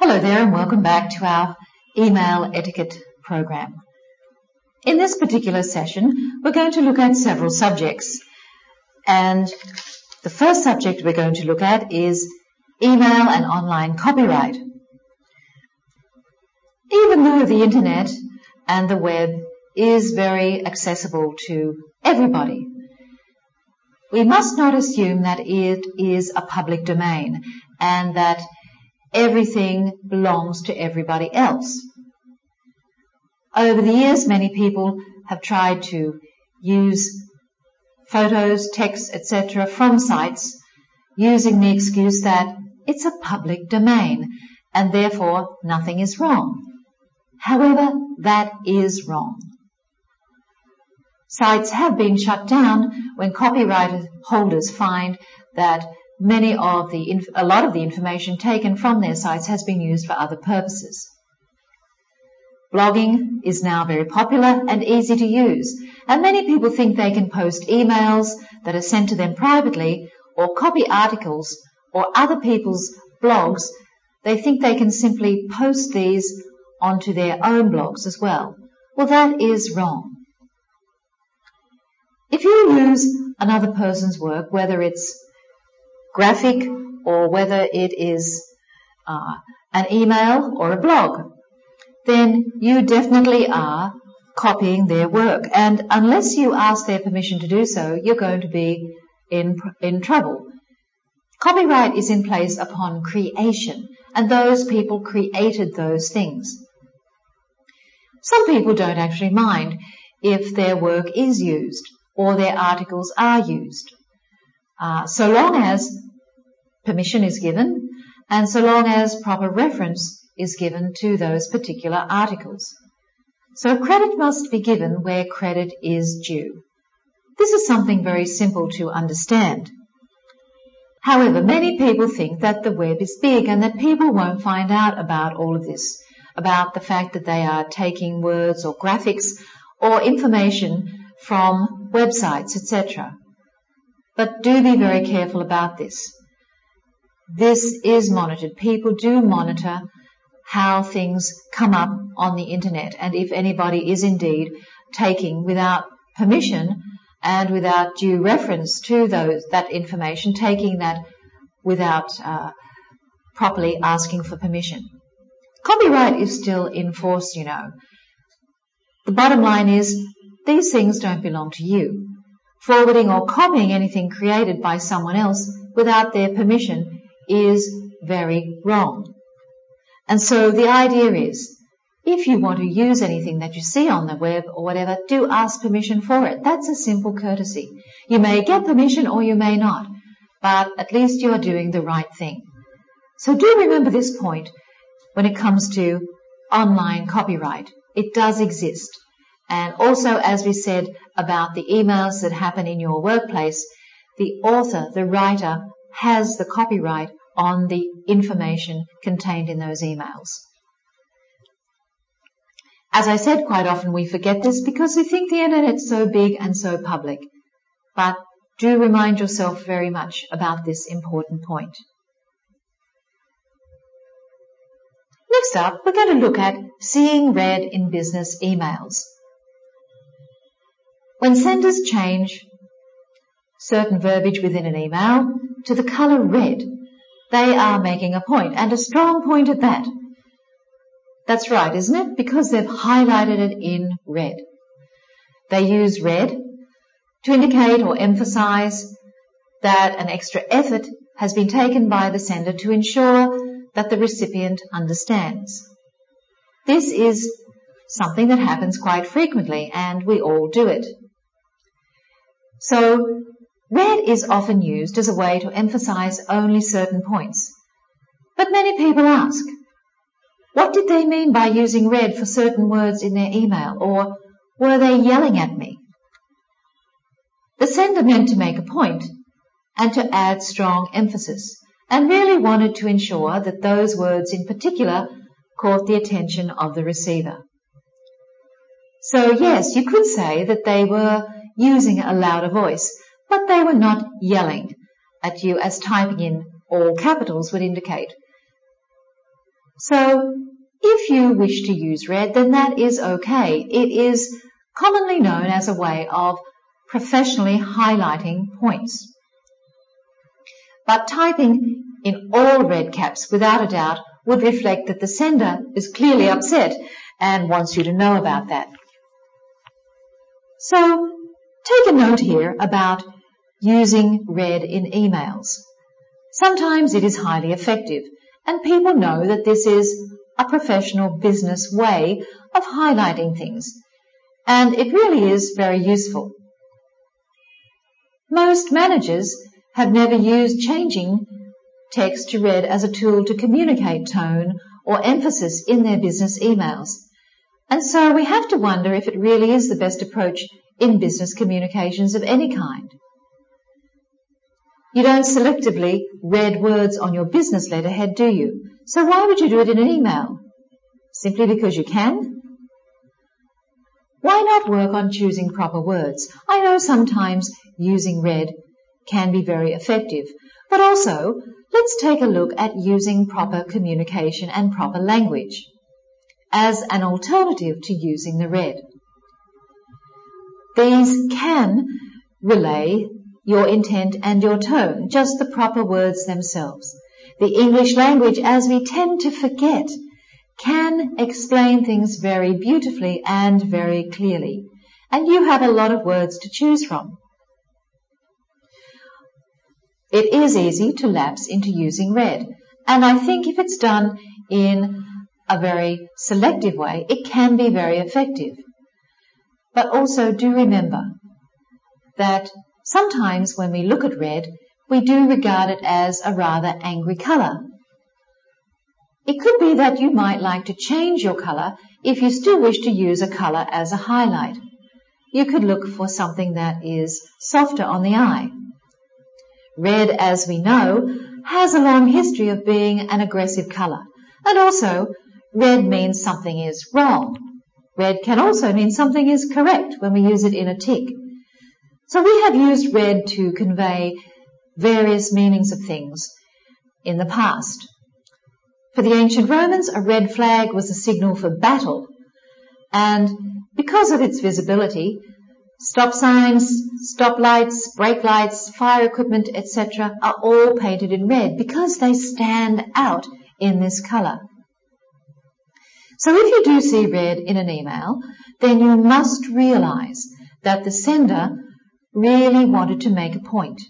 Hello there and welcome back to our email etiquette program. In this particular session, we're going to look at several subjects. And the first subject we're going to look at is email and online copyright. Even though the internet and the web is very accessible to everybody, we must not assume that it is a public domain and that everything belongs to everybody else. Over the years, many people have tried to use photos, texts, etc. from sites using the excuse that it's a public domain and therefore nothing is wrong. However, that is wrong. Sites have been shut down when copyright holders find that a lot of the information taken from their sites has been used for other purposes. Blogging is now very popular and easy to use, and many people think they can post emails that are sent to them privately or copy articles or other people's blogs. They think they can simply post these onto their own blogs as well. Well, that is wrong. If you use another person's work, whether it's graphic or whether it is an email or a blog, then you definitely are copying their work. And unless you ask their permission to do so, you're going to be in trouble. Copyright is in place upon creation, and those people created those things. Some people don't actually mind if their work is used or their articles are used, so long as permission is given and so long as proper reference is given to those particular articles. So credit must be given where credit is due. This is something very simple to understand. However, many people think that the web is big and that people won't find out about all of this, about the fact that they are taking words or graphics or information from websites, etc. But do be very careful about this. This is monitored. People do monitor how things come up on the internet, and if anybody is indeed taking without permission and without due reference to that information, taking that without properly asking for permission. Copyright is still in force, you know. The bottom line is these things don't belong to you. Forwarding or copying anything created by someone else without their permission is very wrong. And so the idea is, if you want to use anything that you see on the web or whatever, do ask permission for it. That's a simple courtesy. You may get permission or you may not, but at least you are doing the right thing. So do remember this point when it comes to online copyright. It does exist. And also, as we said about the emails that happen in your workplace, the author, the writer, has the copyright on the information contained in those emails. As I said, quite often we forget this because we think the internet's so big and so public. But do remind yourself very much about this important point. Next up, we're going to look at seeing red in business emails. When senders change certain verbiage within an email to the colour red, they are making a point, and a strong point at that. That's right, isn't it? Because they've highlighted it in red. They use red to indicate or emphasise that an extra effort has been taken by the sender to ensure that the recipient understands. This is something that happens quite frequently, and we all do it. So, red is often used as a way to emphasize only certain points. But many people ask, what did they mean by using red for certain words in their email, or were they yelling at me? The sender meant to make a point and to add strong emphasis, and really wanted to ensure that those words in particular caught the attention of the receiver. So yes, you could say that they were using a louder voice, but they were not yelling at you as typing in all capitals would indicate. So if you wish to use red, then that is okay. It is commonly known as a way of professionally highlighting points. But typing in all red caps, without a doubt, would reflect that the sender is clearly upset and wants you to know about that. So take a note here about using red in emails. Sometimes it is highly effective, and people know that this is a professional business way of highlighting things, and it really is very useful. Most managers have never used changing text to red as a tool to communicate tone or emphasis in their business emails. And so we have to wonder if it really is the best approach in business communications of any kind. You don't selectively red words on your business letterhead, do you? So why would you do it in an email? Simply because you can? Why not work on choosing proper words? I know sometimes using red can be very effective, but also let's take a look at using proper communication and proper language as an alternative to using the red. These can relay your intent and your tone, just the proper words themselves. The English language, as we tend to forget, can explain things very beautifully and very clearly, and you have a lot of words to choose from. It is easy to lapse into using red, and I think if it's done in a very selective way, it can be very effective. But also do remember that sometimes when we look at red, we do regard it as a rather angry colour. It could be that you might like to change your colour if you still wish to use a colour as a highlight. You could look for something that is softer on the eye. Red, as we know, has a long history of being an aggressive colour, and also red means something is wrong. Red can also mean something is correct when we use it in a tick. So we have used red to convey various meanings of things in the past. For the ancient Romans, a red flag was a signal for battle, and because of its visibility, stop signs, stop lights, brake lights, fire equipment, etc. are all painted in red because they stand out in this colour. So if you do see red in an email, then you must realise that the sender really wanted to make a point.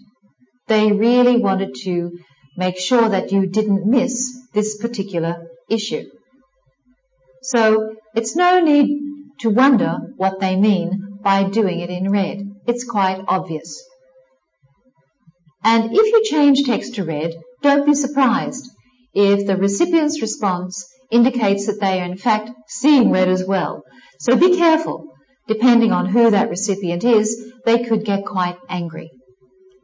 They really wanted to make sure that you didn't miss this particular issue. So it's no need to wonder what they mean by doing it in red. It's quite obvious. And if you change text to red, don't be surprised if the recipient's response indicates that they are in fact seeing red as well. So be careful. Depending on who that recipient is, they could get quite angry.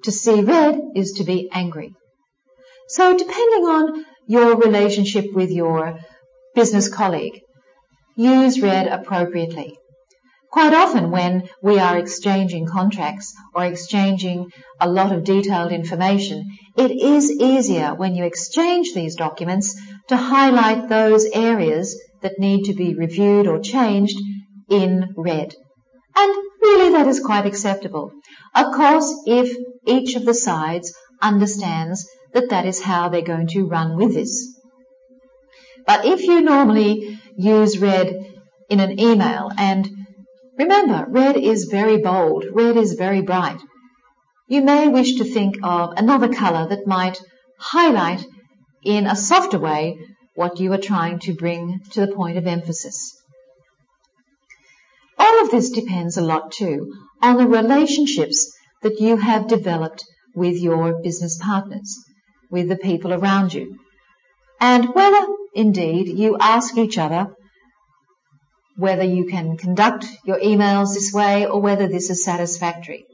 To see red is to be angry. So depending on your relationship with your business colleague, use red appropriately. Quite often when we are exchanging contracts or exchanging a lot of detailed information, it is easier when you exchange these documents to highlight those areas that need to be reviewed or changed in red. And really that is quite acceptable. Of course, if each of the sides understands that that is how they're going to run with this. But if you normally use red in an email, and remember, red is very bold, red is very bright, you may wish to think of another colour that might highlight in a softer way what you are trying to bring to the point of emphasis. All of this depends a lot too on the relationships that you have developed with your business partners, with the people around you, and whether indeed you ask each other whether you can conduct your emails this way or whether this is satisfactory.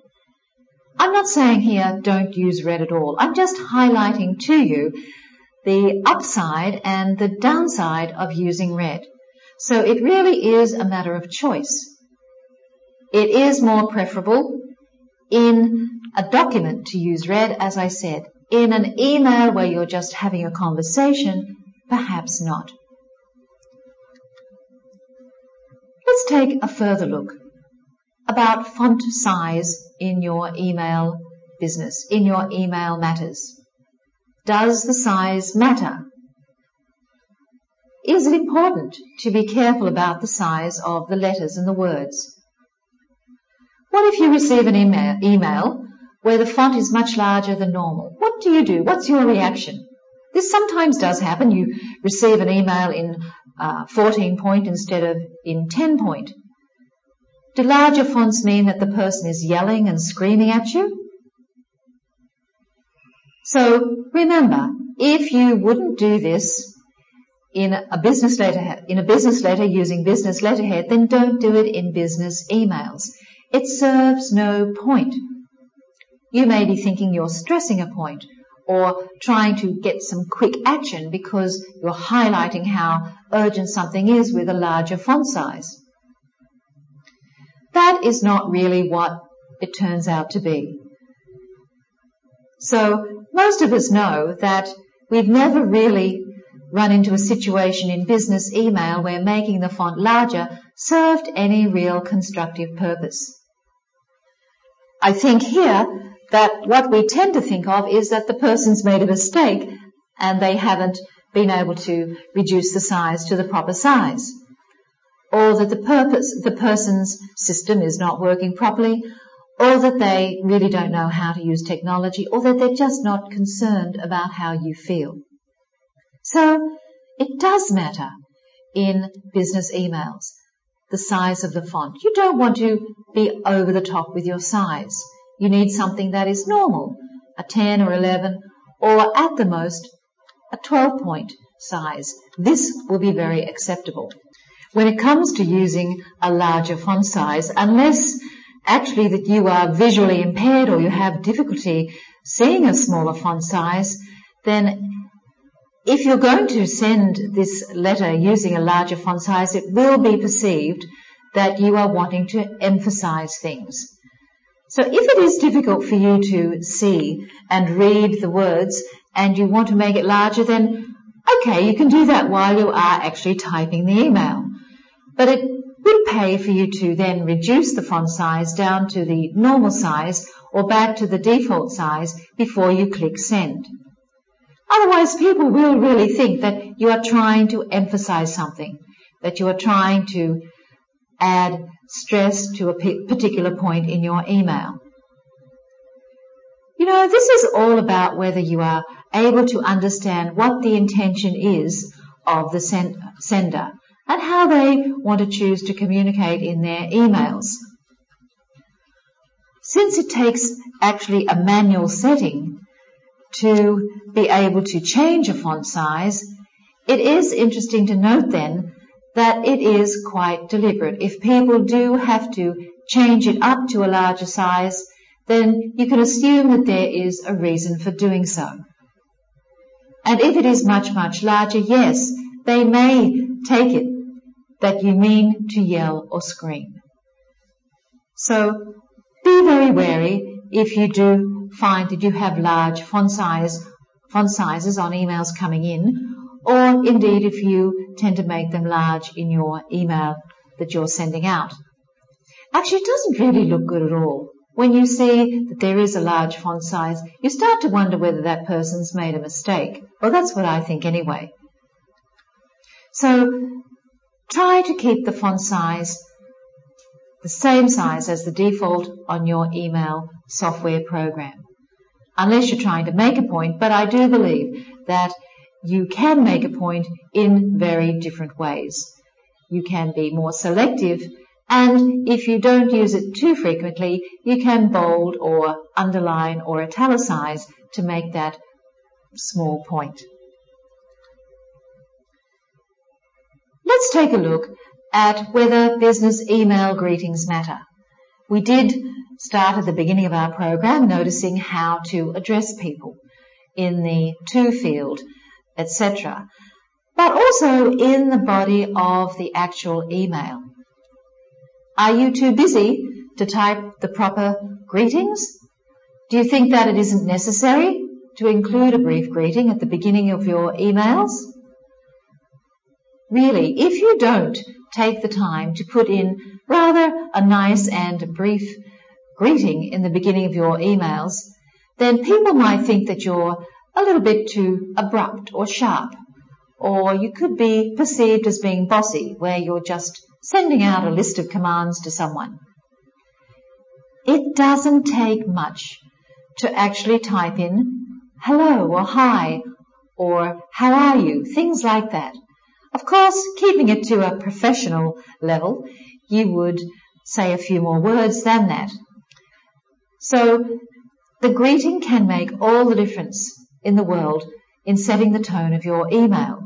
I'm not saying here don't use red at all. I'm just highlighting to you the upside and the downside of using red. So it really is a matter of choice. It is more preferable in a document to use red, as I said. In an email where you're just having a conversation, perhaps not. Let's take a further look about font size in your email business, in your email matters. Does the size matter? Is it important to be careful about the size of the letters and the words? What if you receive an email where the font is much larger than normal? What do you do? What's your reaction? This sometimes does happen. You receive an email in 14 point instead of in 10 point. Do larger fonts mean that the person is yelling and screaming at you? So remember, if you wouldn't do this in a business letter using business letterhead, then don't do it in business emails. It serves no point. You may be thinking you're stressing a point or trying to get some quick action because you're highlighting how urgent something is with a larger font size. That is not really what it turns out to be. So most of us know that we've never really run into a situation in business email where making the font larger served any real constructive purpose. I think here that what we tend to think of is that the person's made a mistake and they haven't been able to reduce the size to the proper size, or that the person's system is not working properly, or that they really don't know how to use technology, or that they're just not concerned about how you feel. So it does matter in business emails, the size of the font. You don't want to be over the top with your size. You need something that is normal, a 10 or 11, or at the most, a 12-point size. This will be very acceptable. When it comes to using a larger font size, unless actually that you are visually impaired or you have difficulty seeing a smaller font size, then if you're going to send this letter using a larger font size, it will be perceived that you are wanting to emphasize things. So if it is difficult for you to see and read the words and you want to make it larger, then okay, you can do that while you are actually typing the email. But it would pay for you to then reduce the font size down to the normal size or back to the default size before you click send. Otherwise, people will really think that you are trying to emphasize something, that you are trying to add stress to a particular point in your email. You know, this is all about whether you are able to understand what the intention is of the sender and how they want to choose to communicate in their emails. Since it takes actually a manual setting to be able to change a font size, it is interesting to note then that it is quite deliberate. If people do have to change it up to a larger size, then you can assume that there is a reason for doing so. And if it is much, much larger, yes, they may take it that you mean to yell or scream. So be very wary if you do find that you have large font sizes on emails coming in, or indeed if you tend to make them large in your email that you're sending out. Actually, it doesn't really look good at all. When you see that there is a large font size, you start to wonder whether that person's made a mistake. Well, that's what I think anyway. So try to keep the font size the same size as the default on your email software program, unless you're trying to make a point, but I do believe that you can make a point in very different ways. You can be more selective, and if you don't use it too frequently, you can bold or underline or italicize to make that small point. Let's take a look at whether business email greetings matter. We did start at the beginning of our program noticing how to address people in the to field, etc., but also in the body of the actual email. Are you too busy to type the proper greetings? Do you think that it isn't necessary to include a brief greeting at the beginning of your emails? Really, if you don't take the time to put in rather a nice and brief greeting in the beginning of your emails, then people might think that you're a little bit too abrupt or sharp, or you could be perceived as being bossy, where you're just sending out a list of commands to someone. It doesn't take much to actually type in hello or hi or how are you, things like that. Of course, keeping it to a professional level, you would say a few more words than that. So the greeting can make all the difference in the world in setting the tone of your email.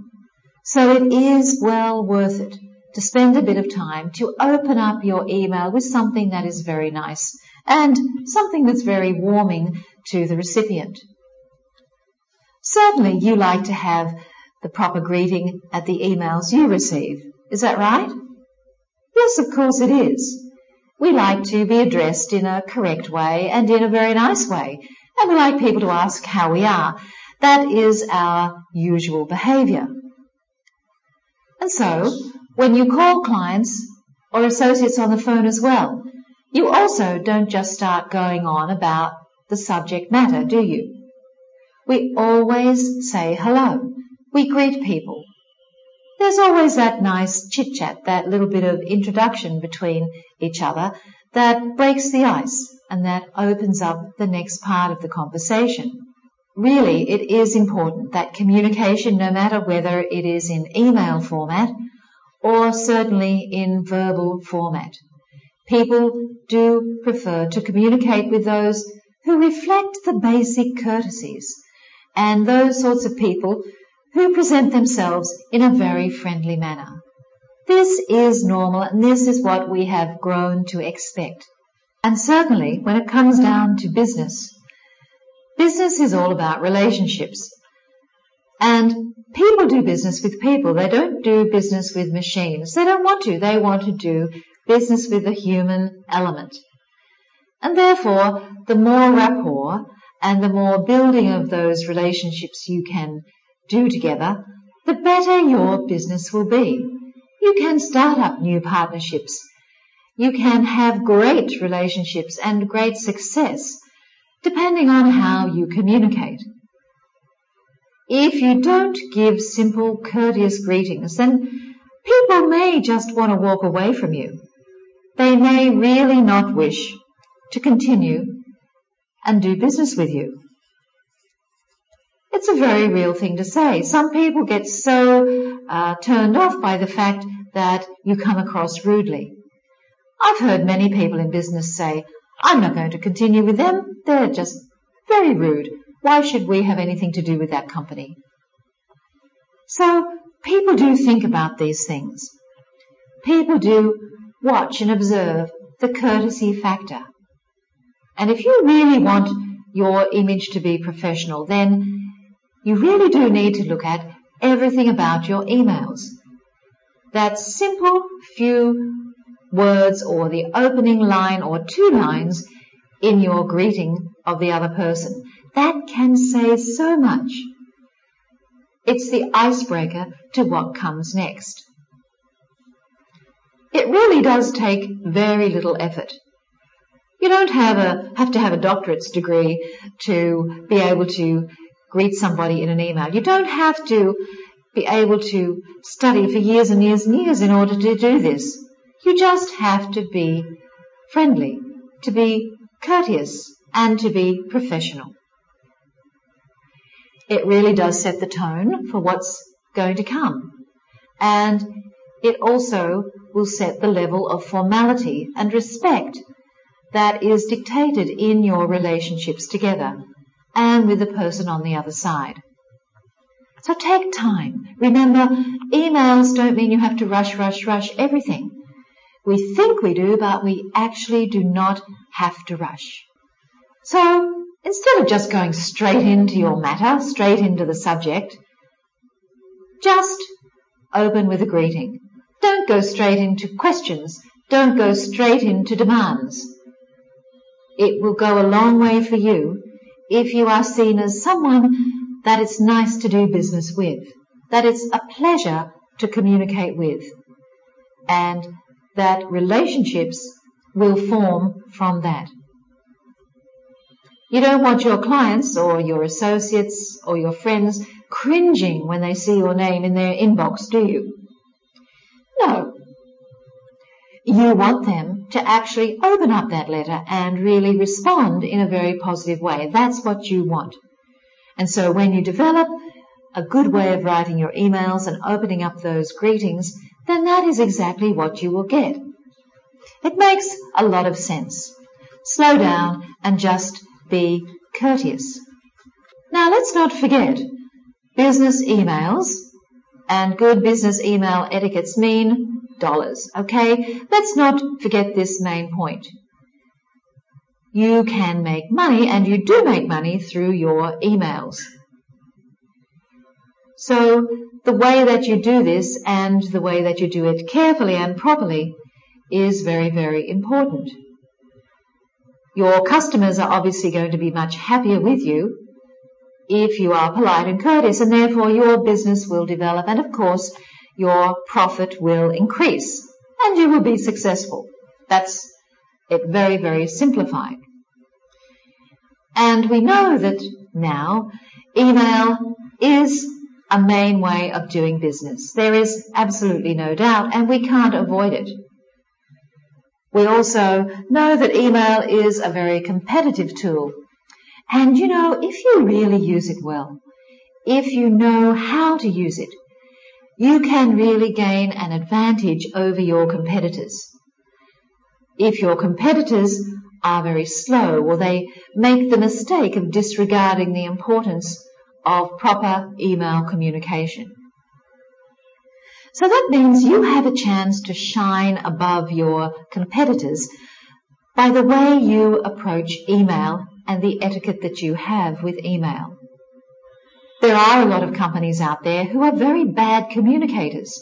So it is well worth it to spend a bit of time to open up your email with something that is very nice and something that's very warming to the recipient. Certainly you like to have the proper greeting at the emails you receive. Is that right? Yes, of course it is. We like to be addressed in a correct way and in a very nice way, and we like people to ask how we are. That is our usual behaviour. And so, when you call clients or associates on the phone as well, you also don't just start going on about the subject matter, do you? We always say hello. We greet people. There's always that nice chit-chat, that little bit of introduction between each other that breaks the ice and that opens up the next part of the conversation. Really, it is important that communication, no matter whether it is in email format or certainly in verbal format, people do prefer to communicate with those who reflect the basic courtesies and those sorts of people who present themselves in a very friendly manner. This is normal, and this is what we have grown to expect. And certainly when it comes down to business, business is all about relationships. And people do business with people. They don't do business with machines. They don't want to. They want to do business with the human element. And therefore, the more rapport and the more building of those relationships you can do together, the better your business will be. You can start up new partnerships. You can have great relationships and great success depending on how you communicate. If you don't give simple, courteous greetings, then people may just want to walk away from you. They may really not wish to continue and do business with you. It's a very real thing to say. Some people get so turned off by the fact that you come across rudely. I've heard many people in business say, I'm not going to continue with them. They're just very rude. Why should we have anything to do with that company? So people do think about these things. People do watch and observe the courtesy factor. And if you really want your image to be professional, then you really do need to look at everything about your emails. That simple few words or the opening line or 2 lines in your greeting of the other person, that can say so much. It's the icebreaker to what comes next. It really does take very little effort. You don't have to have a doctorate's degree to be able to greet somebody in an email. You don't have to be able to study for years and years and years in order to do this. You just have to be friendly, to be courteous, and to be professional. It really does set the tone for what's going to come. And it also will set the level of formality and respect that is dictated in your relationships together and with the person on the other side. So take time. Remember, emails don't mean you have to rush everything. We think we do, but we actually do not have to rush. So instead of just going straight into your matter, straight into the subject, just open with a greeting. Don't go straight into questions. Don't go straight into demands. It will go a long way for you if you are seen as someone that it's nice to do business with, that it's a pleasure to communicate with. and that relationships will form from that. You don't want your clients or your associates or your friends cringing when they see your name in their inbox, do you? No. You want them to actually open up that letter and really respond in a very positive way. That's what you want. And so when you develop a good way of writing your emails and opening up those greetings, then that is exactly what you will get. It makes a lot of sense. Slow down and just be courteous. Now let's not forget, business emails and good business email etiquettes mean dollars, okay? Let's not forget this main point. You can make money, and you do make money through your emails. So the way that you do this and the way that you do it carefully and properly is very, very important. Your customers are obviously going to be much happier with you if you are polite and courteous, and therefore your business will develop, and of course your profit will increase and you will be successful. That's it, very, very simplified. And we know that now email is a main way of doing business. There is absolutely no doubt, and we can't avoid it. We also know that email is a very competitive tool. And you know, if you really use it well, if you know how to use it, you can really gain an advantage over your competitors. If your competitors are very slow, or they make the mistake of disregarding the importance of proper email communication. So that means you have a chance to shine above your competitors by the way you approach email and the etiquette that you have with email. There are a lot of companies out there who are very bad communicators.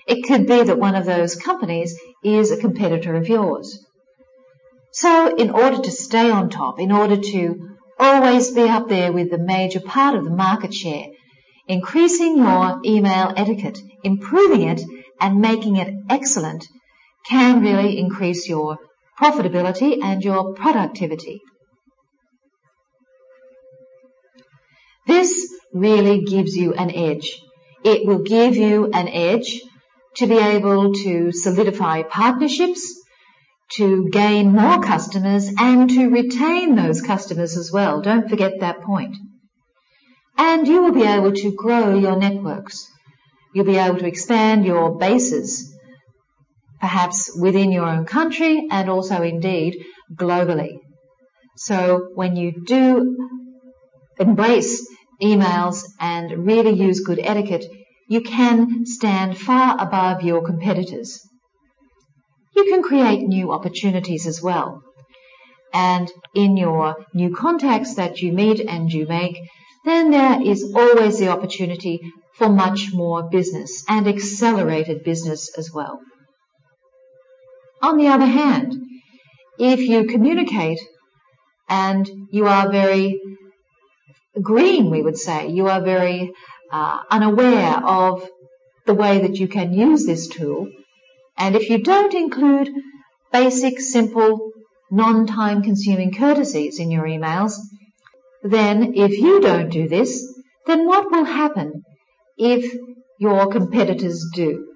It could be that one of those companies is a competitor of yours. So in order to stay on top, in order to always be up there with the major part of the market share, increasing your email etiquette, improving it and making it excellent can really increase your profitability and your productivity. This really gives you an edge. It will give you an edge to be able to solidify partnerships, to gain more customers, and to retain those customers as well. Don't forget that point. And you will be able to grow your networks. You'll be able to expand your bases, perhaps within your own country and also indeed globally. So when you do embrace emails and really use good etiquette, you can stand far above your competitors. You can create new opportunities as well. And in your new contacts that you meet and you make, then there is always the opportunity for much more business and accelerated business as well. On the other hand, if you communicate and you are very green, we would say, you are very unaware of the way that you can use this tool, and if you don't include basic, simple, non-time consuming courtesies in your emails, then if you don't do this, then what will happen if your competitors do?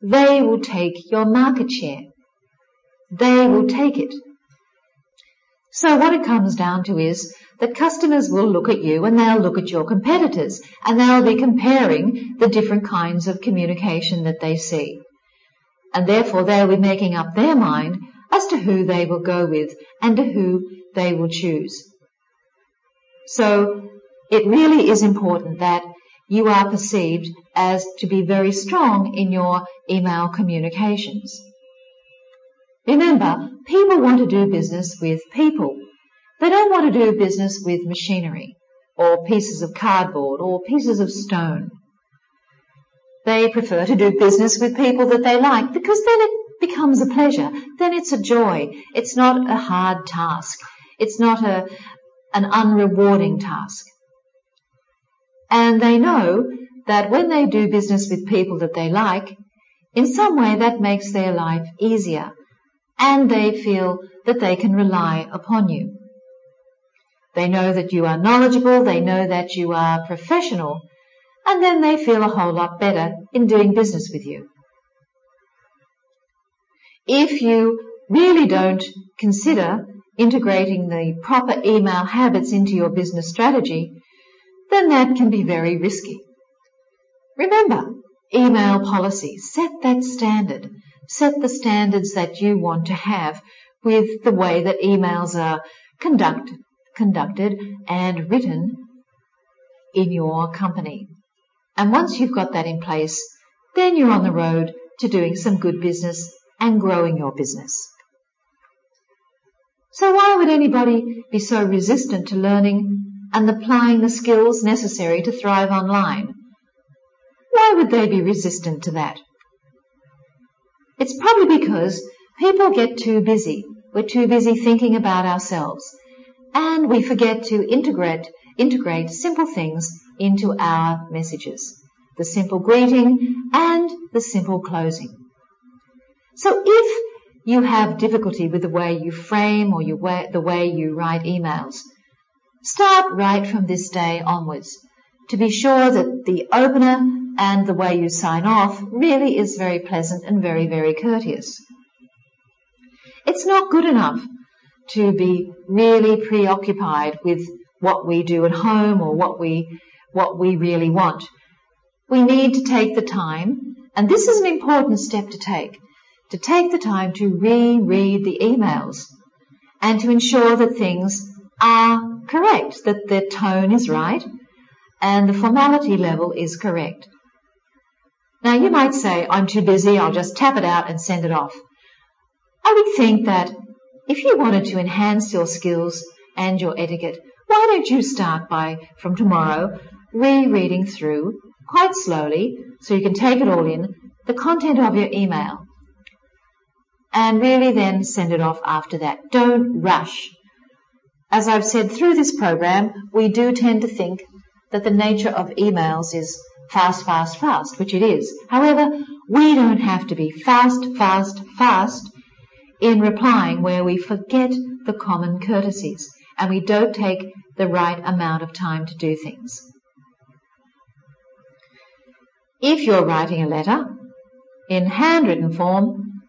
They will take your market share. They will take it. So what it comes down to is that customers will look at you and they'll look at your competitors, and they'll be comparing the different kinds of communication that they see. And therefore they'll be making up their mind as to who they will go with and to who they will choose. So it really is important that you are perceived as to be very strong in your email communications. Remember, people want to do business with people. They don't want to do business with machinery or pieces of cardboard or pieces of stone. They prefer to do business with people that they like, because then it becomes a pleasure. Then it's a joy. It's not a hard task. It's not an unrewarding task. And they know that when they do business with people that they like, in some way that makes their life easier, and they feel that they can rely upon you. They know that you are knowledgeable, they know that you are professional, and then they feel a whole lot better in doing business with you. If you really don't consider integrating the proper email habits into your business strategy, then that can be very risky. Remember, email policy, set that standard. Set the standards that you want to have with the way that emails are conducted and written in your company. And once you've got that in place, then you're on the road to doing some good business and growing your business. So why would anybody be so resistant to learning and applying the skills necessary to thrive online? Why would they be resistant to that? It's probably because people get too busy. We're too busy thinking about ourselves, and we forget to integrate simple things into our messages, the simple greeting and the simple closing. So if you have difficulty with the way you frame or the way you write emails, start right from this day onwards to be sure that the opener and the way you sign off really is very pleasant and very, very courteous. It's not good enough to be really preoccupied with what we do at home or what we really want. We need to take the time, and this is an important step to take the time to reread the emails and to ensure that things are correct, that the tone is right and the formality level is correct. Now, you might say, I'm too busy, I'll just tap it out and send it off. I would think that if you wanted to enhance your skills and your etiquette, why don't you start by, from tomorrow, rereading through, quite slowly, so you can take it all in, the content of your email, and really then send it off after that. Don't rush. As I've said through this program, we do tend to think that the nature of emails is fast, fast, fast, which it is. However, we don't have to be fast, fast, fast in replying where we forget the common courtesies and we don't take the right amount of time to do things. If you're writing a letter in handwritten form,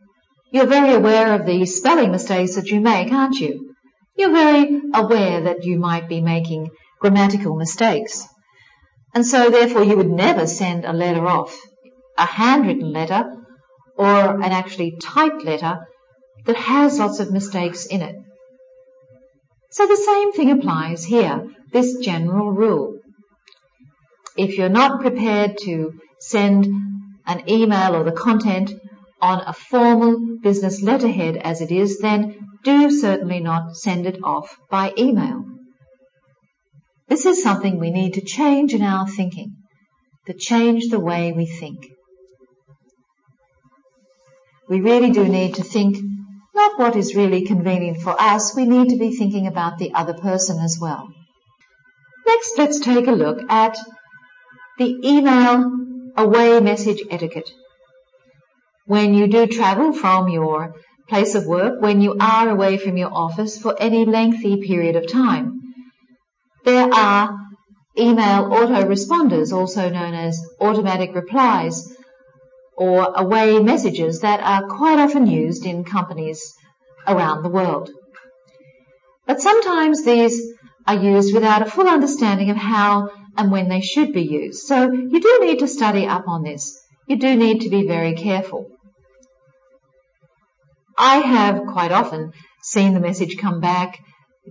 you're very aware of the spelling mistakes that you make, aren't you? You're very aware that you might be making grammatical mistakes. And so therefore you would never send a letter off, a handwritten letter or an actually typed letter that has lots of mistakes in it. So the same thing applies here, this general rule. If you're not prepared to send an email or the content on a formal business letterhead as it is, then do certainly not send it off by email. This is something we need to change in our thinking, to change the way we think. We really do need to think not what is really convenient for us, we need to be thinking about the other person as well. Next, let's take a look at the email away message etiquette. When you do travel from your place of work, when you are away from your office for any lengthy period of time, there are email autoresponders, also known as automatic replies, or away messages that are quite often used in companies around the world. But sometimes these are used without a full understanding of how and when they should be used. So you do need to study up on this. You do need to be very careful. I have quite often seen the message come back,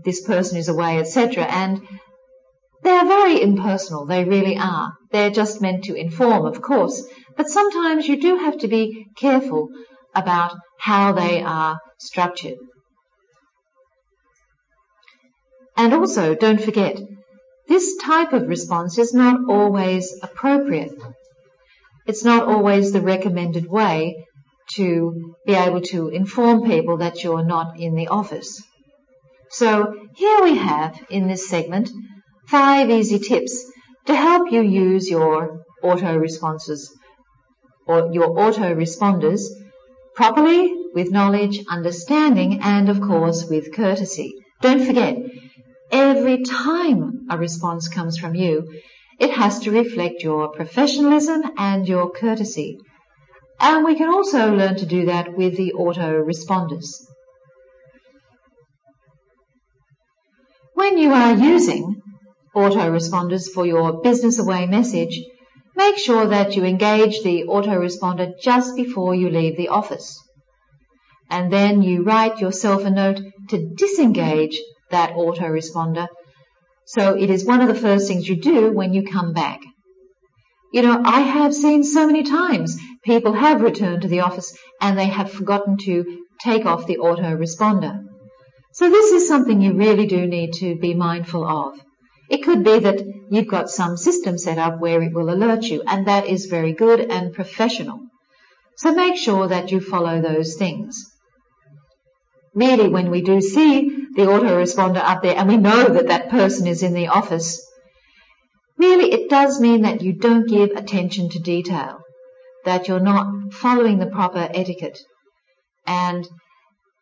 this person is away, etc., and they are very impersonal, they really are. They're just meant to inform, of course, but sometimes you do have to be careful about how they are structured. And also, don't forget, this type of response is not always appropriate. It's not always the recommended way to be able to inform people that you're not in the office. So here we have, in this segment, 5 easy tips to help you use your auto responses or your autoresponders properly, with knowledge, understanding, and of course with courtesy. Don't forget, every time a response comes from you, it has to reflect your professionalism and your courtesy. And we can also learn to do that with the autoresponders. When you are using autoresponders for your business away message, make sure that you engage the autoresponder just before you leave the office. And then you write yourself a note to disengage that autoresponder. So it is one of the first things you do when you come back. You know, I have seen so many times people have returned to the office and they have forgotten to take off the autoresponder. So this is something you really do need to be mindful of. It could be that you've got some system set up where it will alert you, and that is very good and professional. So make sure that you follow those things. Really, when we do see the autoresponder up there and we know that that person is in the office, really it does mean that you don't give attention to detail, that you're not following the proper etiquette. And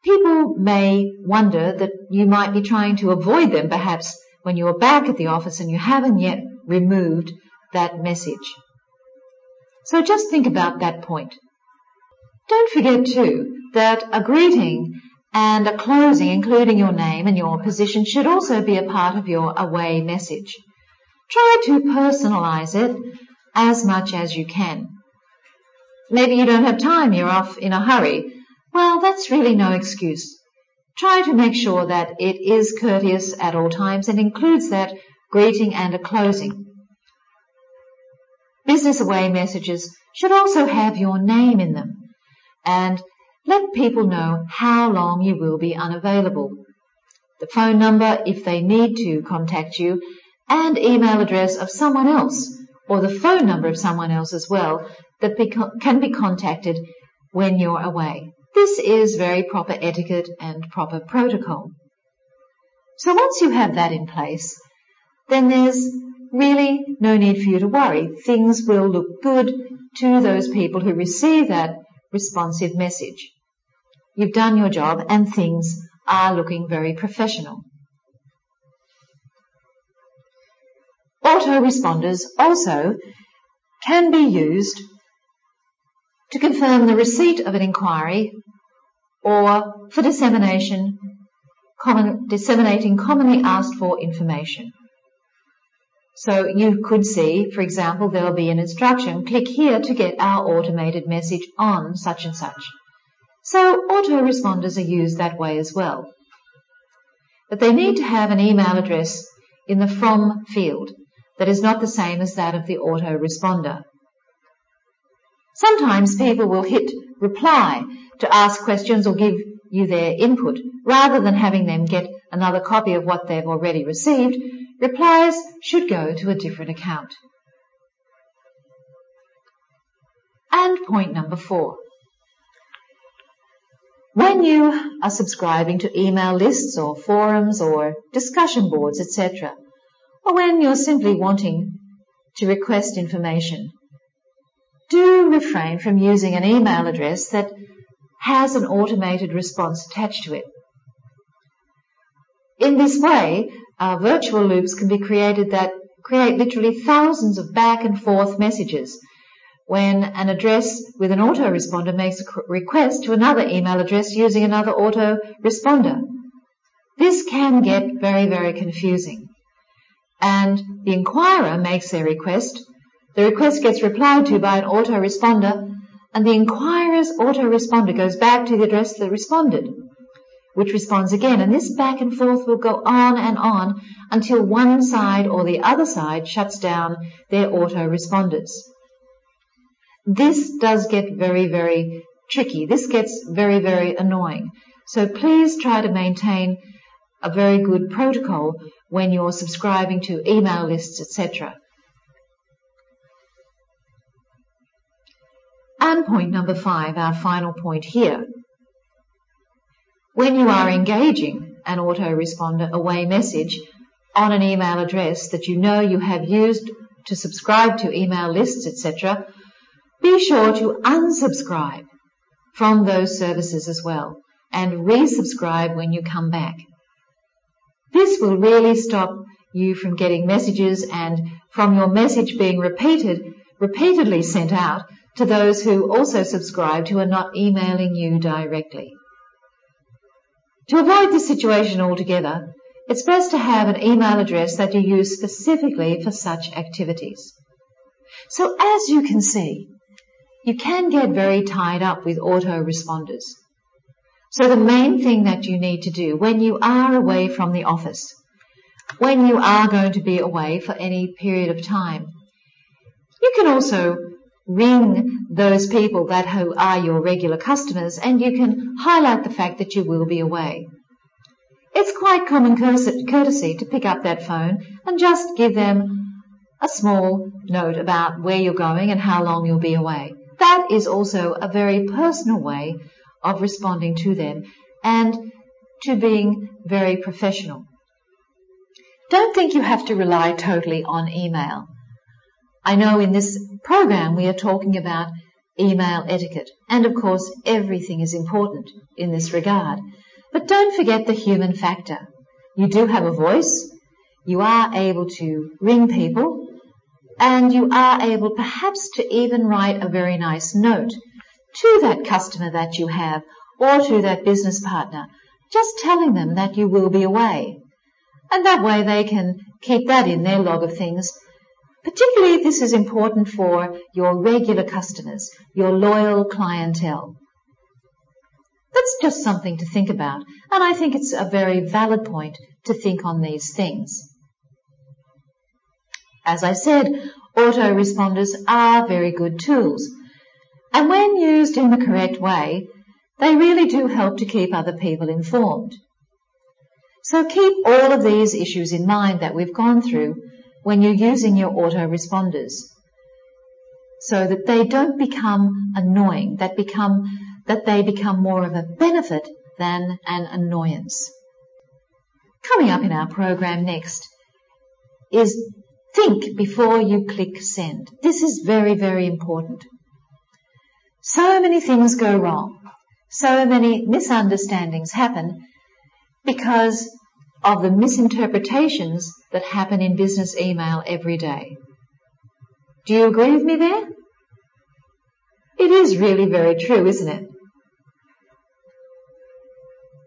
people may wonder that you might be trying to avoid them perhaps when you're back at the office and you haven't yet removed that message. So just think about that point. Don't forget too that a greeting and a closing, including your name and your position, should also be a part of your away message. Try to personalize it as much as you can. Maybe you don't have time, you're off in a hurry. Well, that's really no excuse. Try to make sure that it is courteous at all times and includes that greeting and a closing. Business away messages should also have your name in them, and let people know how long you will be unavailable, the phone number if they need to contact you, and email address of someone else, or the phone number of someone else as well, that can be contacted when you're away. This is very proper etiquette and proper protocol. So once you have that in place, then there's really no need for you to worry. Things will look good to those people who receive that responsive message. You've done your job and things are looking very professional. Autoresponders also can be used to confirm the receipt of an inquiry or for disseminating commonly asked for information. So you could see, for example, there'll be an instruction, click here to get our automated message on such and such. So autoresponders are used that way as well. But they need to have an email address in the from field that is not the same as that of the autoresponder. Sometimes people will hit reply to ask questions or give you their input. Rather than having them get another copy of what they've already received, replies should go to a different account. And point number 4. When you are subscribing to email lists or forums or discussion boards, etc., or when you're simply wanting to request information, do refrain from using an email address that has an automated response attached to it. In this way, virtual loops can be created that create literally thousands of back and forth messages when an address with an autoresponder makes a request to another email address using another autoresponder. This can get very, very confusing. And the inquirer makes their request. The request gets replied to by an autoresponder, and the inquirer's autoresponder goes back to the address that responded, which responds again. And this back and forth will go on and on until one side or the other side shuts down their autoresponders. This does get very, very tricky. This gets very, very annoying. So please try to maintain a very good protocol when you're subscribing to email lists, etc. And point number 5, our final point here. When you are engaging an autoresponder away message on an email address that you know you have used to subscribe to email lists, etc., Be sure to unsubscribe from those services as well and resubscribe when you come back. This will really stop you from getting messages and from your message being repeatedly sent out to those who also subscribed who are not emailing you directly. To avoid this situation altogether, it's best to have an email address that you use specifically for such activities. So as you can see, you can get very tied up with autoresponders. So the main thing that you need to do when you are away from the office, when you are going to be away for any period of time, you can also ring those people that are your regular customers, and you can highlight the fact that you will be away. It's quite common courtesy to pick up that phone and just give them a small note about where you're going and how long you'll be away. That is also a very personal way of responding to them and to being very professional. Don't think you have to rely totally on email. I know in this program we are talking about email etiquette, and of course everything is important in this regard. But don't forget the human factor. You do have a voice, you are able to ring people, and you are able perhaps to even write a very nice note to that customer that you have or to that business partner, just telling them that you will be away. And that way they can keep that in their log of things. Particularly if this is important for your regular customers, your loyal clientele. That's just something to think about, and I think it's a very valid point to think on these things. As I said, autoresponders are very good tools, and when used in the correct way, they really do help to keep other people informed. So keep all of these issues in mind that we've gone through when you're using your autoresponders, so that they don't become annoying, that they become more of a benefit than an annoyance. Coming up in our program next is think before you click send. This is very, very important. So many things go wrong. So many misunderstandings happen because of the misinterpretations that happen in business email every day. Do you agree with me there? It is really very true, isn't it?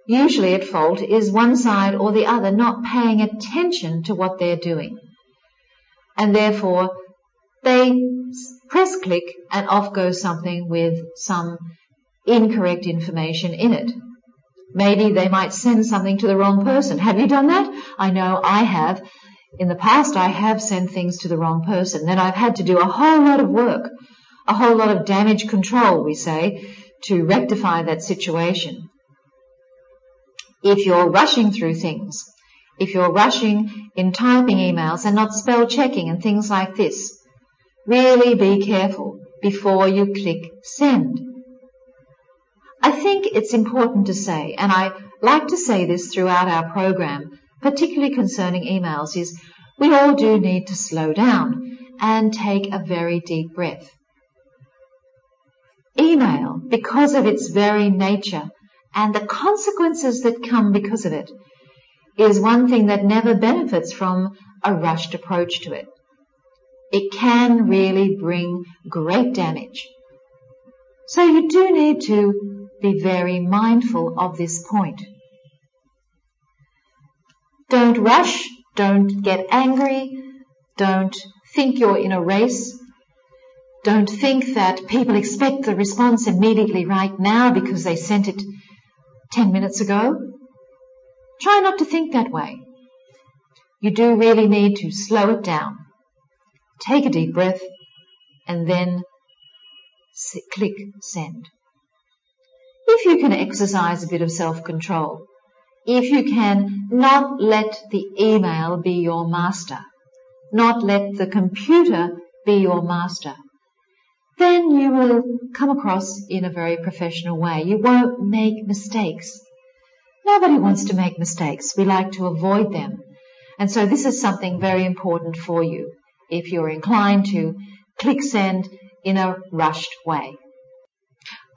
Usually at fault is one side or the other not paying attention to what they're doing. And therefore, they press click and off goes something with some incorrect information in it. Maybe they might send something to the wrong person. Have you done that? I know I have. In the past, I have sent things to the wrong person. Then I've had to do a whole lot of work, a whole lot of damage control, we say, to rectify that situation. If you're rushing through things, if you're rushing in typing emails and not spell checking and things like this, really be careful before you click send. I think it's important to say, and I like to say this throughout our program, particularly concerning emails, is we all do need to slow down and take a very deep breath. Email, because of its very nature and the consequences that come because of it, is one thing that never benefits from a rushed approach to it. It can really bring great damage. So you do need to be very mindful of this point. Don't rush, don't get angry, don't think you're in a race, don't think that people expect the response immediately right now because they sent it 10 minutes ago. Try not to think that way. You do really need to slow it down. Take a deep breath and then click send. If you can exercise a bit of self-control, if you can not let the email be your master, not let the computer be your master, then you will come across in a very professional way. You won't make mistakes. Nobody wants to make mistakes. We like to avoid them. And so this is something very important for you. If you're inclined to click send, in a rushed way.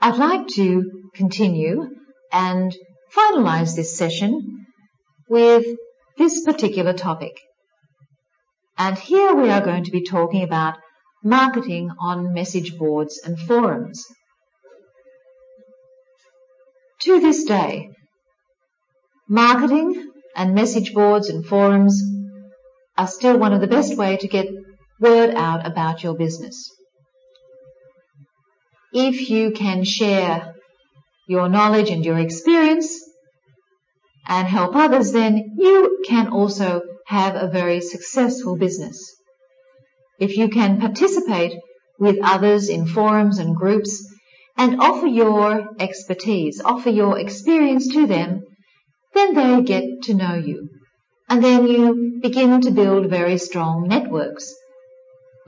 I'd like to continue and finalize this session with this particular topic. And here we are going to be talking about marketing on message boards and forums. To this day, marketing and message boards and forums are still one of the best ways to get word out about your business. If you can share your knowledge and your experience and help others, then you can also have a very successful business. If you can participate with others in forums and groups and offer your expertise, offer your experience to them, then they get to know you. And then you begin to build very strong networks.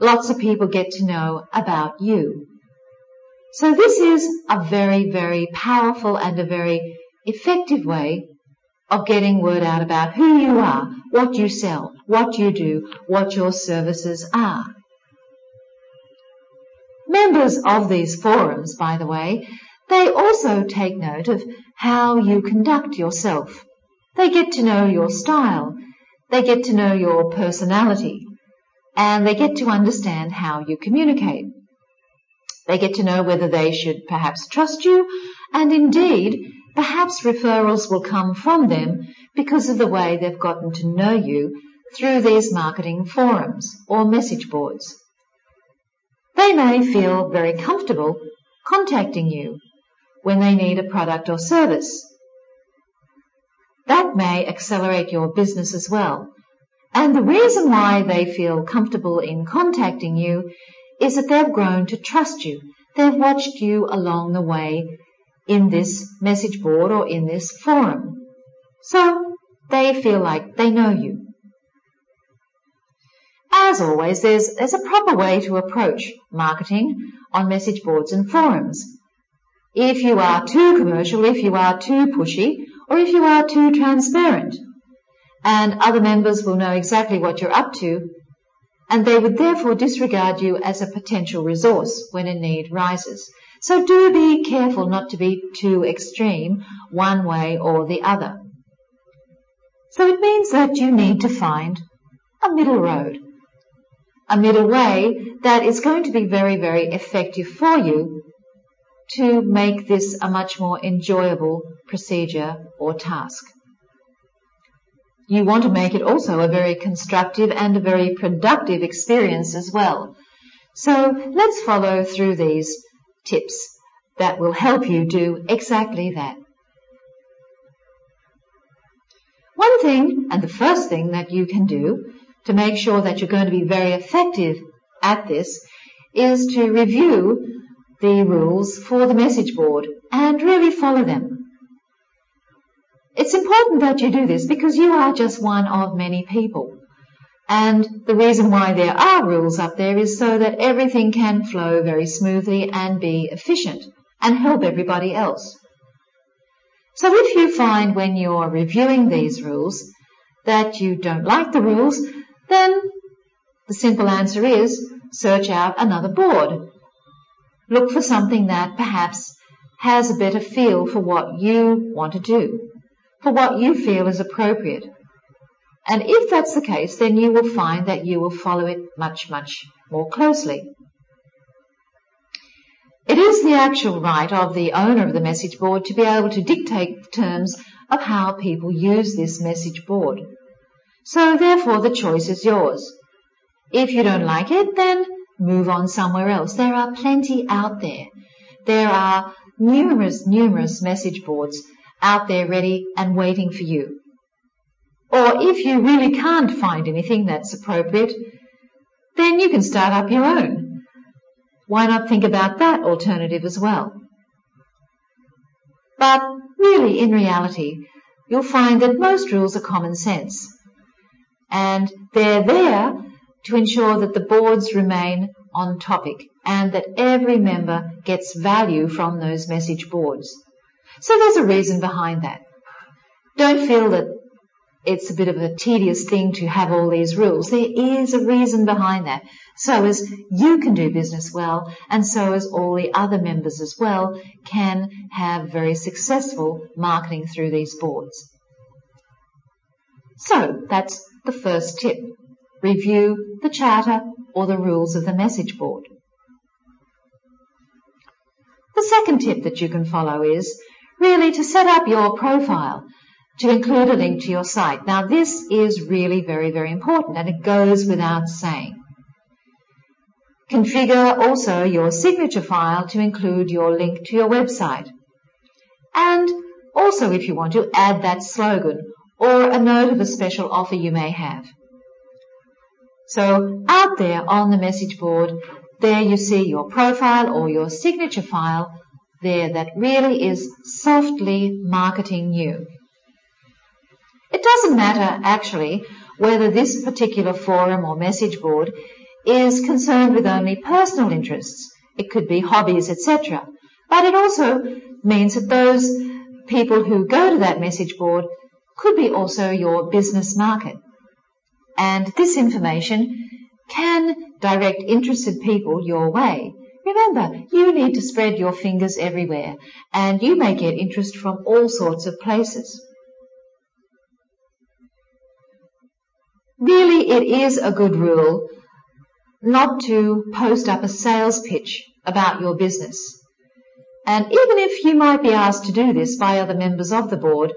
Lots of people get to know about you. So this is a very, very powerful and a very effective way of getting word out about who you are, what you sell, what you do, what your services are. Members of these forums, by the way, they also take note of how you conduct yourself. They get to know your style, they get to know your personality, and they get to understand how you communicate. They get to know whether they should perhaps trust you, and indeed, perhaps referrals will come from them because of the way they've gotten to know you through these marketing forums or message boards. They may feel very comfortable contacting you when they need a product or service. That may accelerate your business as well. And the reason why they feel comfortable in contacting you is that they've grown to trust you. They've watched you along the way in this message board or in this forum. So they feel like they know you. As always, there's a proper way to approach marketing on message boards and forums. If you are too commercial, if you are too pushy, or if you are too transparent, and other members will know exactly what you're up to, and they would therefore disregard you as a potential resource when a need rises. So do be careful not to be too extreme one way or the other. So it means that you need to find a middle road, a middle way that is going to be very, very effective for you to make this a much more enjoyable procedure or task. You want to make it also a very constructive and a very productive experience as well. So let's follow through these tips that will help you do exactly that. One thing, and the first thing that you can do to make sure that you're going to be very effective at this, is to review the rules for the message board and really follow them. It's important that you do this because you are just one of many people. And the reason why there are rules up there is so that everything can flow very smoothly and be efficient and help everybody else. So if you find when you're reviewing these rules that you don't like the rules, then the simple answer is search out another board. Look for something that perhaps has a better feel for what you want to do, for what you feel is appropriate. And if that's the case, then you will find that you will follow it much, much more closely. It is the actual right of the owner of the message board to be able to dictate the terms of how people use this message board. So therefore the choice is yours. If you don't like it, then move on somewhere else. There are plenty out there. There are numerous message boards out there ready and waiting for you. Or if you really can't find anything that's appropriate, then you can start up your own. Why not think about that alternative as well? But really, in reality, you'll find that most rules are common sense. And they're there to ensure that the boards remain on topic and that every member gets value from those message boards. So there's a reason behind that. Don't feel that it's a bit of a tedious thing to have all these rules. There is a reason behind that. So as you can do business well, and so as all the other members as well can have very successful marketing through these boards. So that's the first tip. Review the charter or the rules of the message board. The second tip that you can follow is really to set up your profile, to include a link to your site. Now this is really very, very important, and it goes without saying. Configure also your signature file to include your link to your website. And also, if you want to, add that slogan or a note of a special offer you may have. So out there on the message board, there you see your profile or your signature file there that really is softly marketing you. It doesn't matter actually whether this particular forum or message board is concerned with only personal interests. It could be hobbies, etc. But it also means that those people who go to that message board could be also your business market. And this information can direct interested people your way. Remember, you need to spread your fingers everywhere, and you may get interest from all sorts of places. Really, it is a good rule not to post up a sales pitch about your business. And even if you might be asked to do this by other members of the board,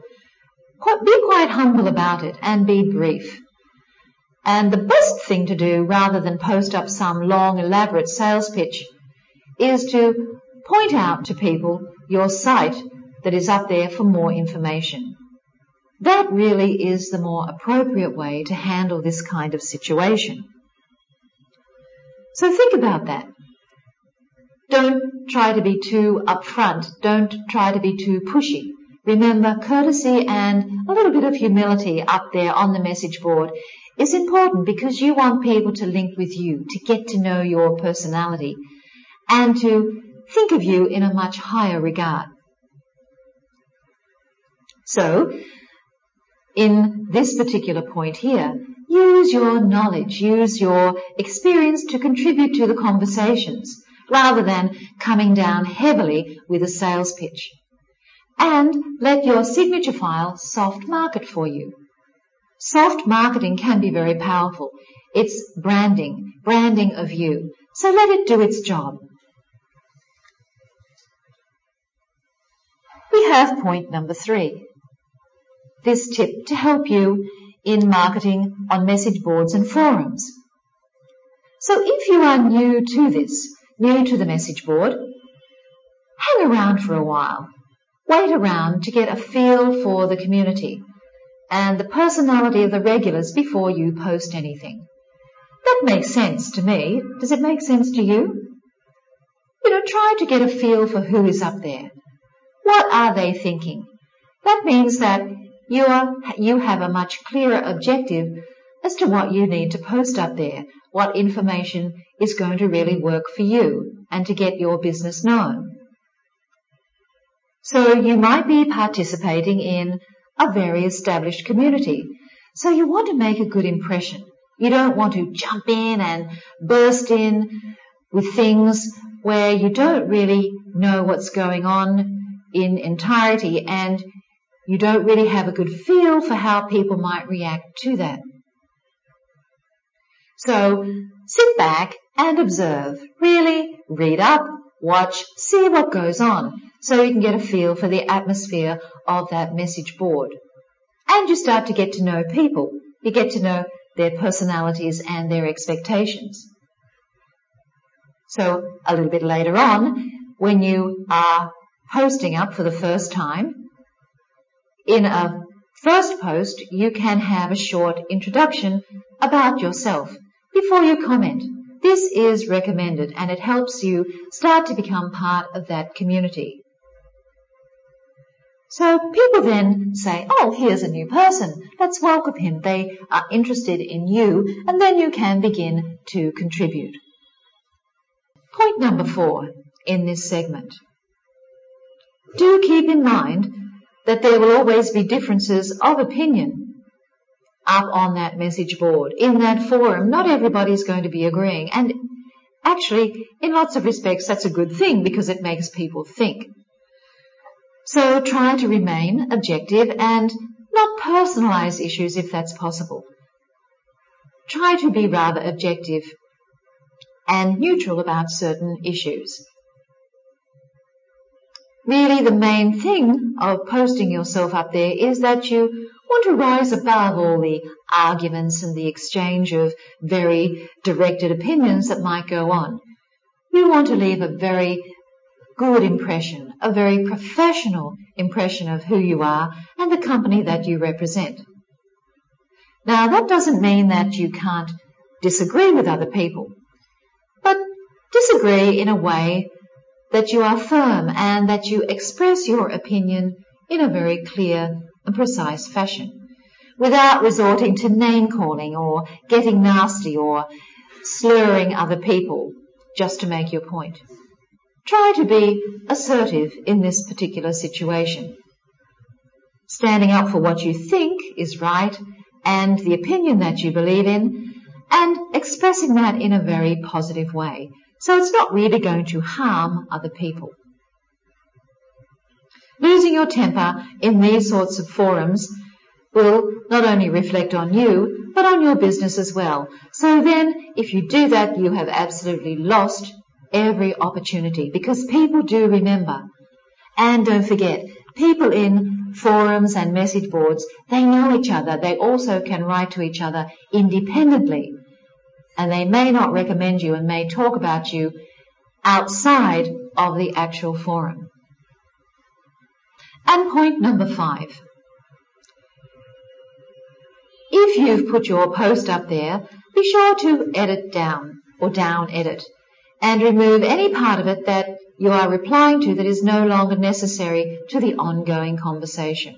be quite humble about it and be brief. And the best thing to do, rather than post up some long, elaborate sales pitch, is to point out to people your site that is up there for more information. That really is the more appropriate way to handle this kind of situation. So think about that. Don't try to be too upfront. Don't try to be too pushy. Remember, courtesy and a little bit of humility up there on the message board is important, because you want people to link with you, to get to know your personality, and to think of you in a much higher regard. So, in this particular point here, use your knowledge, use your experience to contribute to the conversations, rather than coming down heavily with a sales pitch. And let your signature file soft market for you. Soft marketing can be very powerful. It's branding of you. So let it do its job. We have point number 3. This tip to help you in marketing on message boards and forums. So if you are new to this, new to the message board, hang around for a while. Wait around to get a feel for the community and the personality of the regulars before you post anything. That makes sense to me. Does it make sense to you? Try to get a feel for who is up there. What are they thinking? That means that you have a much clearer objective as to what you need to post up there, what information is going to really work for you and to get your business known. So you might be participating in a very established community. So you want to make a good impression. You don't want to jump in and burst in with things where you don't really know what's going on in entirety, and you don't really have a good feel for how people might react to that. So sit back and observe. Really read up, watch, see what goes on, so you can get a feel for the atmosphere of that message board. And you start to get to know people. You get to know their personalities and their expectations. So a little bit later on, when you are posting up for the first time, in a first post, you can have a short introduction about yourself before you comment. This is recommended, and it helps you start to become part of that community. So people then say, oh, here's a new person. Let's welcome him. They are interested in you, and then you can begin to contribute. Point number 4 in this segment. Do keep in mind that there will always be differences of opinion. up on that message board, in that forum, not everybody's going to be agreeing. And actually, in lots of respects, that's a good thing because it makes people think. So try to remain objective and not personalize issues if that's possible. Try to be rather objective and neutral about certain issues. Really, the main thing of posting yourself up there is that you want to rise above all the arguments and the exchange of very directed opinions that might go on. You want to leave a very good impression, a very professional impression of who you are and the company that you represent. Now, that doesn't mean that you can't disagree with other people, but disagree in a way that you are firm and that you express your opinion in a very clear and precise fashion, without resorting to name-calling or getting nasty or slurring other people just to make your point. Try to be assertive in this particular situation, standing up for what you think is right and the opinion that you believe in, and expressing that in a very positive way. So it's not really going to harm other people. Losing your temper in these sorts of forums will not only reflect on you, but on your business as well. So then, if you do that, you have absolutely lost every opportunity, because people do remember. And don't forget, people in forums and message boards, they know each other. They also can write to each other independently. And they may not recommend you and may talk about you outside of the actual forum. And point number 5. If you've put your post up there, be sure to edit down or down edit and remove any part of it that you are replying to that is no longer necessary to the ongoing conversation.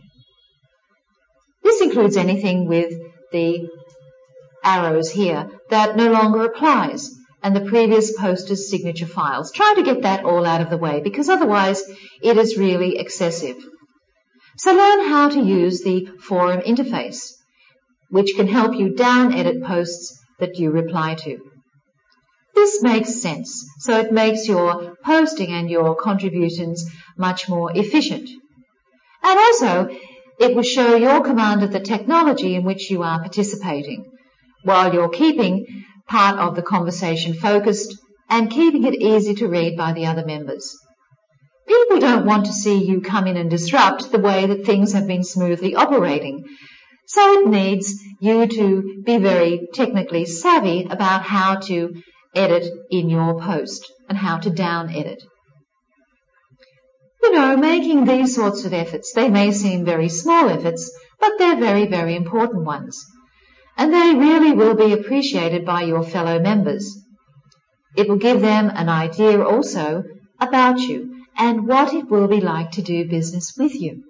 This includes anything with the arrows here that no longer applies, and the previous poster's signature files. Try to get that all out of the way, because otherwise it is really excessive. So learn how to use the forum interface, which can help you down edit posts that you reply to. This makes sense, so it makes your posting and your contributions much more efficient. And also, it will show your command of the technology in which you are participating, while you're keeping part of the conversation focused and keeping it easy to read by the other members. People don't want to see you come in and disrupt the way that things have been smoothly operating. So it needs you to be very technically savvy about how to edit in your post and how to down edit. You know, making these sorts of efforts, they may seem very small efforts, but they're very, very important ones. And they really will be appreciated by your fellow members. It will give them an idea also about you and what it will be like to do business with you.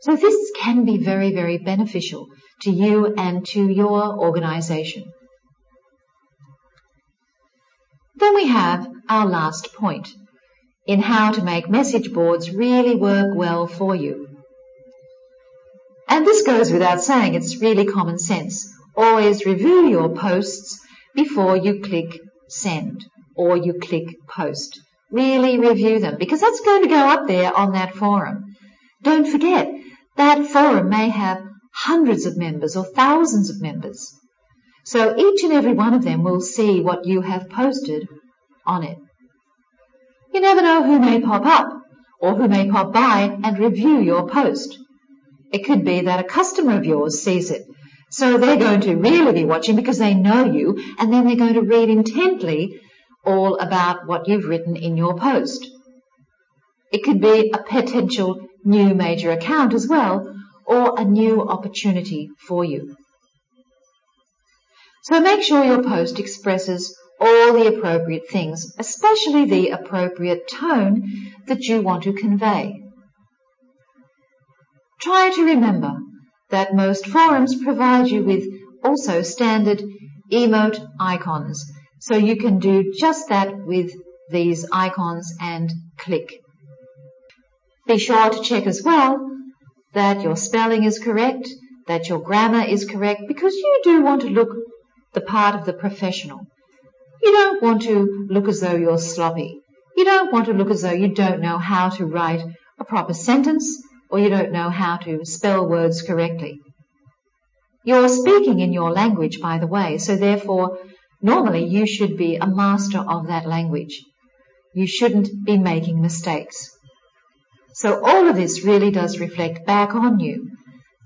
So this can be very, very beneficial to you and to your organization. Then we have our last point in how to make message boards really work well for you. And this goes without saying, it's really common sense. Always review your posts before you click send or you click post. Really review them, because that's going to go up there on that forum. Don't forget, that forum may have hundreds of members or thousands of members. So each and every one of them will see what you have posted on it. You never know who may pop up or who may pop by and review your post. It could be that a customer of yours sees it. So they're going to really be watching because they know you, and then they're going to read intently all about what you've written in your post. It could be a potential new major account as well, or a new opportunity for you. So make sure your post expresses all the appropriate things, especially the appropriate tone that you want to convey. Try to remember that most forums provide you with also standard emote icons, so you can do just that with these icons and click. Be sure to check as well that your spelling is correct, that your grammar is correct, because you do want to look the part of the professional. You don't want to look as though you're sloppy. You don't want to look as though you don't know how to write a proper sentence, or you don't know how to spell words correctly. You're speaking in your language, by the way, so therefore normally you should be a master of that language. You shouldn't be making mistakes. So all of this really does reflect back on you,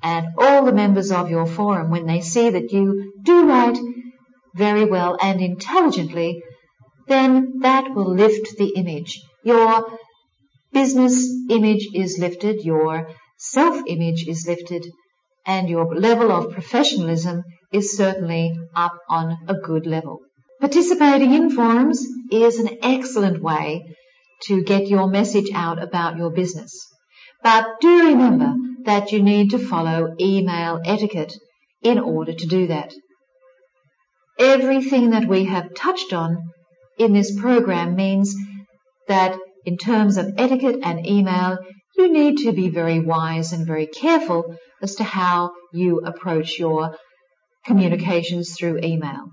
and all the members of your forum, when they see that you do write very well and intelligently, then that will lift the image. Your business image is lifted, your self-image is lifted, and your level of professionalism is certainly up on a good level. Participating in forums is an excellent way to get your message out about your business. But do remember that you need to follow email etiquette in order to do that. Everything that we have touched on in this program means that in terms of etiquette and email, you need to be very wise and very careful as to how you approach your communications through email.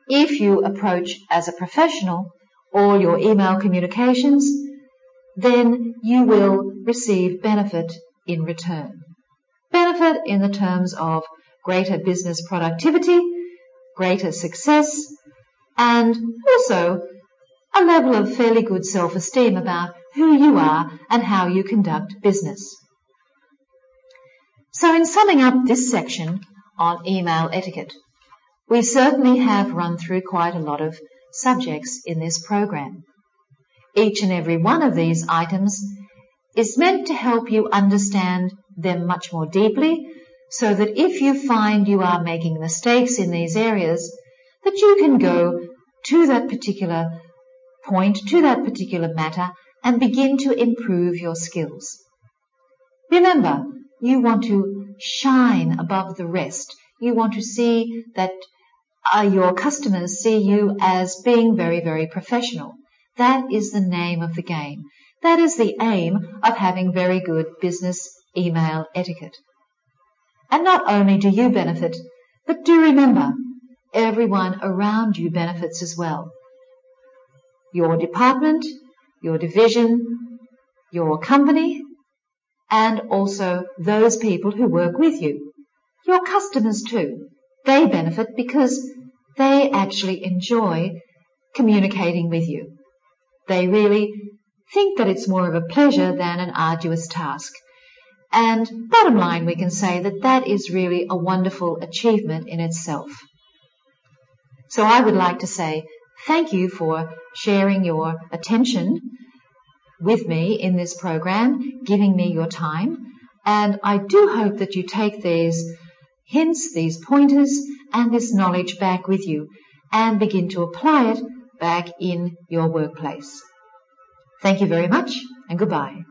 If you approach as a professional all your email communications, then you will receive benefit in return. Benefit in the terms of greater business productivity, greater success, and also a level of fairly good self-esteem about who you are and how you conduct business. So in summing up this section on email etiquette, we certainly have run through quite a lot of subjects in this program. Each and every one of these items is meant to help you understand them much more deeply, so that if you find you are making mistakes in these areas, that you can go to that particular point, to that particular matter, and begin to improve your skills. Remember, you want to shine above the rest. You want to see that your customers see you as being very, very professional. That is the name of the game. That is the aim of having very good business email etiquette. And not only do you benefit, but do remember, everyone around you benefits as well. Your department, your division, your company, and also those people who work with you. Your customers too. They benefit because they actually enjoy communicating with you. They really think that it's more of a pleasure than an arduous task. And bottom line, we can say that that is really a wonderful achievement in itself. So I would like to say thank you for sharing your attention with me in this program, giving me your time. And I do hope that you take these hints, these pointers, and this knowledge back with you and begin to apply it back in your workplace. Thank you very much, and goodbye.